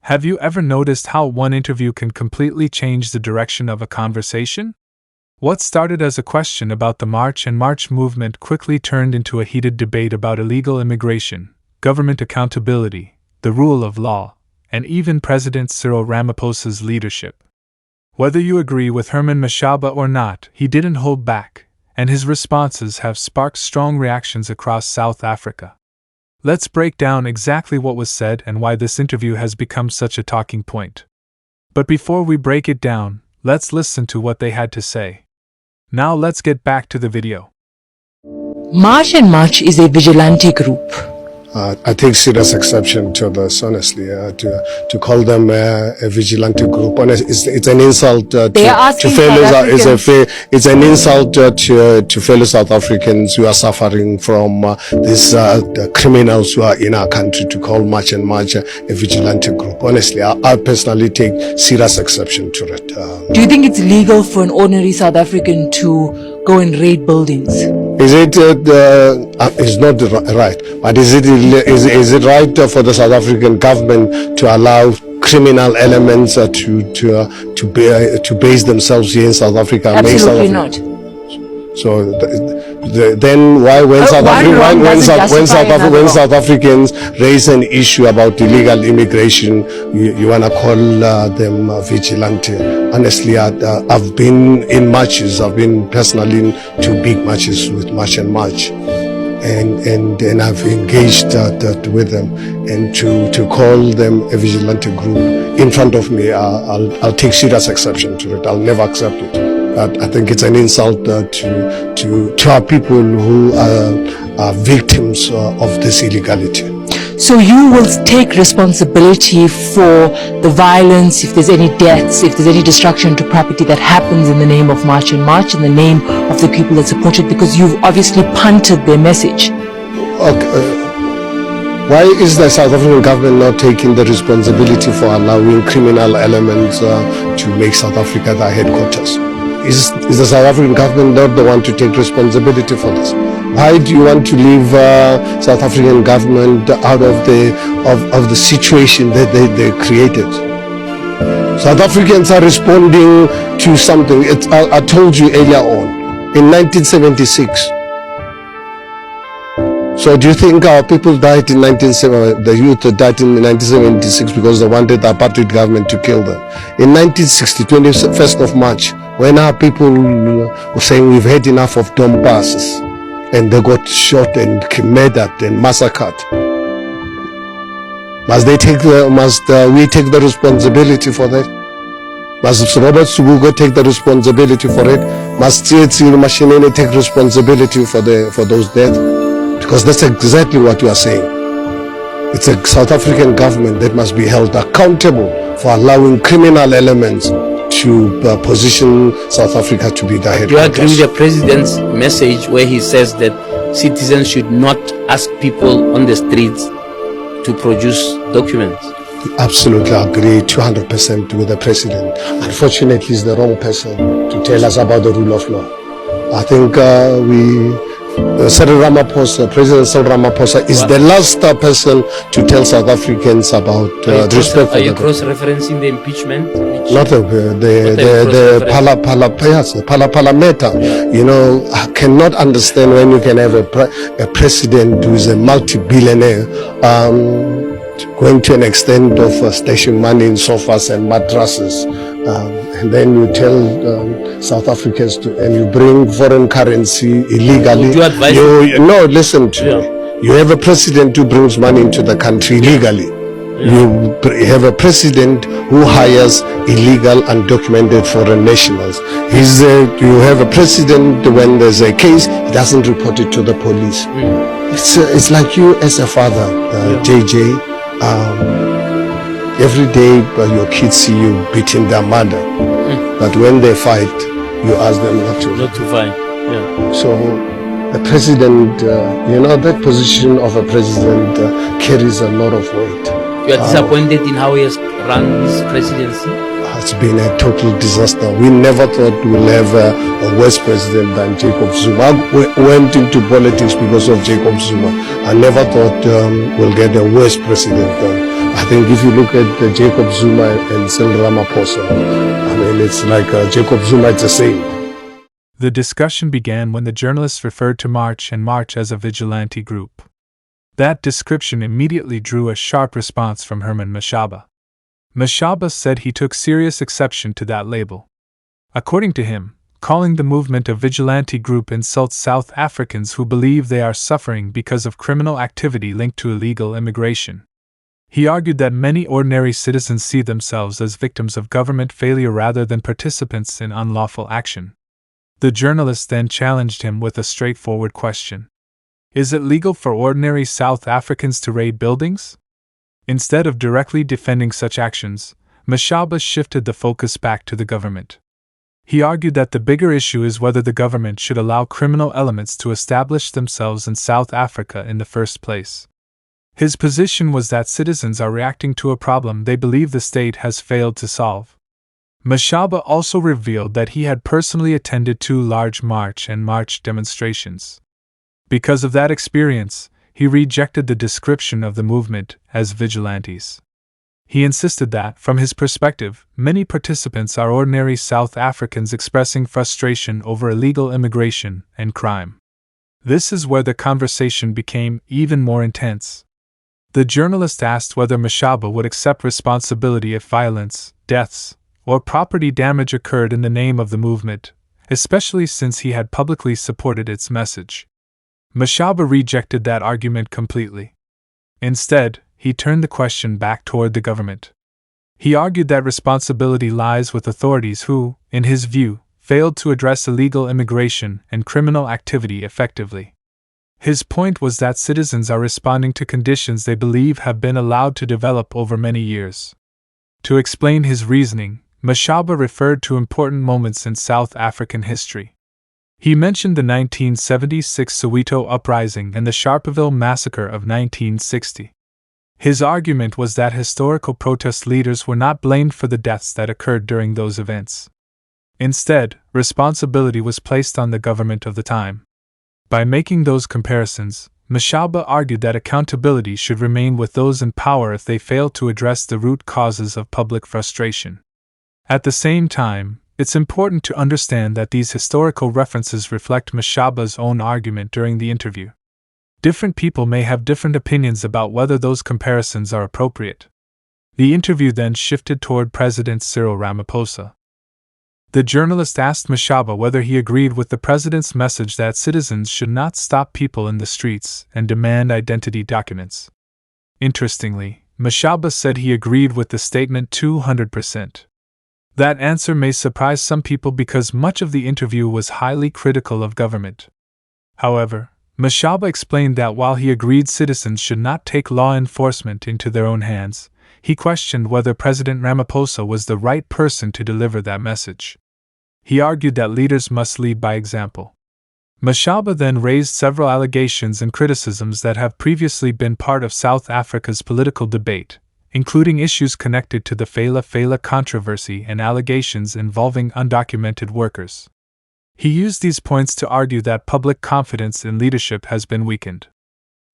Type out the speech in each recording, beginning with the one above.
Have you ever noticed how one interview can completely change the direction of a conversation? What started as a question about the March and March movement quickly turned into a heated debate about illegal immigration, government accountability, the rule of law, and even President Cyril Ramaphosa's leadership. Whether you agree with Herman Mashaba or not, he didn't hold back, and his responses have sparked strong reactions across South Africa. Let's break down exactly what was said and why this interview has become such a talking point. But before we break it down, let's listen to what they had to say. Now let's get back to the video. March and March is a vigilante group. I take serious exception to this, honestly. To call them a vigilante group, it's an insult to fellow. It's an insult to fellow South Africans who are suffering from these criminals who are in our country. To call March and March a vigilante group, honestly, I personally take serious exception to it. Do you think it's legal for an ordinary South African to go and raid buildings? Is it? It's not right. But is it right for the South African government to allow criminal elements to base themselves here in South Africa? Absolutely not. So then why when South Africans raise an issue about illegal immigration, you want to call them vigilante? Honestly, I've been in marches. I've been personally to big marches with March and March, and I've engaged with them, and to call them a vigilante group in front of me, I'll take serious exception to it. I'll never accept it. I think it's an insult to our people who are victims of this illegality. So you will take responsibility for the violence, if there's any deaths, if there's any destruction to property that happens in the name of March and March, in the name of the people that support it, because you've obviously punted their message. Okay. Why is the South African government not taking the responsibility for allowing criminal elements to make South Africa their headquarters? Is the South African government not the one to take responsibility for this? Why do you want to leave South African government out of the situation that they created? South Africans are responding to something. I told you earlier on, in 1976. So do you think our people died in the youth died in 1976 because they wanted the apartheid government to kill them? In 1960, 21st of March, when our people were saying we've had enough of dome passes, and they got shot and murdered and massacred, must we take the responsibility for that? Must Robert Subuga take the responsibility for it? Must Cyril Ramaphosa take responsibility for those deaths? Because that's exactly what you are saying. It's a South African government that must be held accountable for allowing criminal elements to position South Africa to be the headquarters. Do you agree with the president's message where he says that citizens should not ask people on the streets to produce documents? Absolutely agree 200% with the president. Unfortunately, he's the wrong person to tell us about the rule of law. I think President Cyril Ramaphosa is the last person to tell South Africans about respect. Are you cross-referencing the impeachment? Not the Parliament. You know, I cannot understand when you can have a president who is a multi-billionaire going to an extent of stashing money in sofas and mattresses. And then you tell South Africans and you bring foreign currency illegally. Would you advise no, listen to me. You have a president who brings money into the country illegally. You have a president who hires illegal, undocumented foreign nationals. You have a president, when there's a case, he doesn't report it to the police. It's like you as a father, JJ. Every day your kids see you beating their mother, but when they fight, you ask them not to fight. So the president, that position of a president carries a lot of weight. You are disappointed in how he has run his presidency? It's been a total disaster. We never thought we'll have a worse president than Jacob Zuma. I went into politics because of Jacob Zuma. I never thought we'll get a worse president than I think if you look at Jacob Zuma and Cyril Ramaphosa, I mean, it's like Jacob Zuma, it's the same. The discussion began when the journalists referred to March and March as a vigilante group. That description immediately drew a sharp response from Herman Mashaba. Mashaba said he took serious exception to that label. According to him, calling the movement a vigilante group insults South Africans who believe they are suffering because of criminal activity linked to illegal immigration. He argued that many ordinary citizens see themselves as victims of government failure rather than participants in unlawful action. The journalist then challenged him with a straightforward question. Is it legal for ordinary South Africans to raid buildings? Instead of directly defending such actions, Mashaba shifted the focus back to the government. He argued that the bigger issue is whether the government should allow criminal elements to establish themselves in South Africa in the first place. His position was that citizens are reacting to a problem they believe the state has failed to solve. Mashaba also revealed that he had personally attended 2 large March and March demonstrations. Because of that experience, he rejected the description of the movement as vigilantes. He insisted that, from his perspective, many participants are ordinary South Africans expressing frustration over illegal immigration and crime. This is where the conversation became even more intense. The journalist asked whether Mashaba would accept responsibility if violence, deaths, or property damage occurred in the name of the movement, especially since he had publicly supported its message. Mashaba rejected that argument completely. Instead, he turned the question back toward the government. He argued that responsibility lies with authorities who, in his view, failed to address illegal immigration and criminal activity effectively. His point was that citizens are responding to conditions they believe have been allowed to develop over many years. To explain his reasoning, Mashaba referred to important moments in South African history. He mentioned the 1976 Soweto uprising and the Sharpeville massacre of 1960. His argument was that historical protest leaders were not blamed for the deaths that occurred during those events. Instead, responsibility was placed on the government of the time. By making those comparisons, Mashaba argued that accountability should remain with those in power if they fail to address the root causes of public frustration. At the same time, it's important to understand that these historical references reflect Mashaba's own argument during the interview. Different people may have different opinions about whether those comparisons are appropriate. The interview then shifted toward President Cyril Ramaphosa. The journalist asked Mashaba whether he agreed with the president's message that citizens should not stop people in the streets and demand identity documents. Interestingly, Mashaba said he agreed with the statement 200%. That answer may surprise some people because much of the interview was highly critical of government. However, Mashaba explained that while he agreed citizens should not take law enforcement into their own hands, he questioned whether President Ramaphosa was the right person to deliver that message. He argued that leaders must lead by example. Mashaba then raised several allegations and criticisms that have previously been part of South Africa's political debate, including issues connected to the Fela controversy and allegations involving undocumented workers. He used these points to argue that public confidence in leadership has been weakened.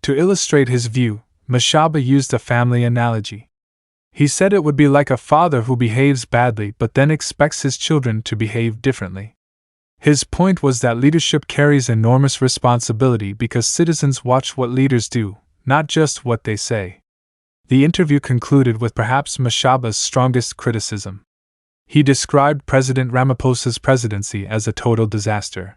To illustrate his view, Mashaba used a family analogy. He said it would be like a father who behaves badly but then expects his children to behave differently. His point was that leadership carries enormous responsibility because citizens watch what leaders do, not just what they say. The interview concluded with perhaps Mashaba's strongest criticism. He described President Ramaphosa's presidency as a total disaster.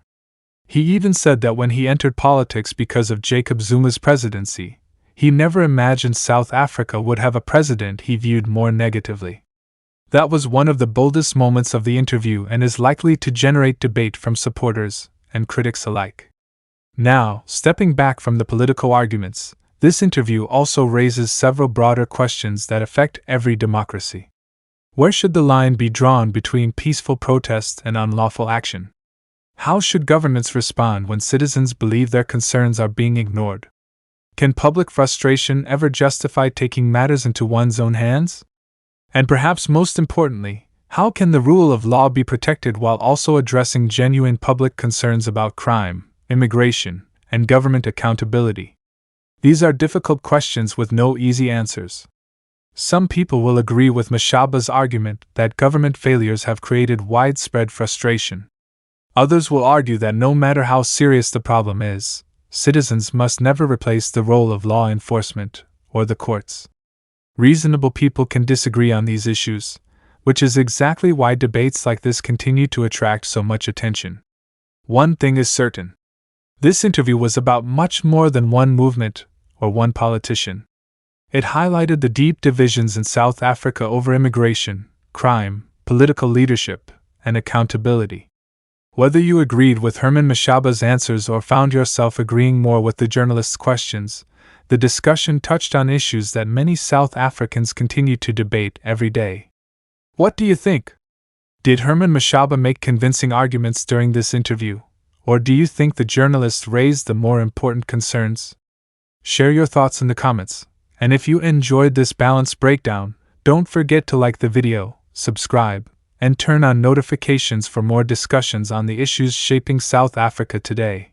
He even said that when he entered politics because of Jacob Zuma's presidency, he never imagined South Africa would have a president he viewed more negatively. That was one of the boldest moments of the interview and is likely to generate debate from supporters and critics alike. Now, stepping back from the political arguments, this interview also raises several broader questions that affect every democracy. Where should the line be drawn between peaceful protest and unlawful action? How should governments respond when citizens believe their concerns are being ignored? Can public frustration ever justify taking matters into one's own hands? And perhaps most importantly, how can the rule of law be protected while also addressing genuine public concerns about crime, immigration, and government accountability? These are difficult questions with no easy answers. Some people will agree with Mashaba's argument that government failures have created widespread frustration. Others will argue that no matter how serious the problem is, citizens must never replace the role of law enforcement or the courts. Reasonable people can disagree on these issues, which is exactly why debates like this continue to attract so much attention. One thing is certain. This interview was about much more than one movement or one politician. It highlighted the deep divisions in South Africa over immigration, crime, political leadership, and accountability. Whether you agreed with Herman Mashaba's answers or found yourself agreeing more with the journalist's questions, the discussion touched on issues that many South Africans continue to debate every day. What do you think? Did Herman Mashaba make convincing arguments during this interview, or do you think the journalist raised the more important concerns? Share your thoughts in the comments, and if you enjoyed this balanced breakdown, don't forget to like the video, subscribe, and turn on notifications for more discussions on the issues shaping South Africa today.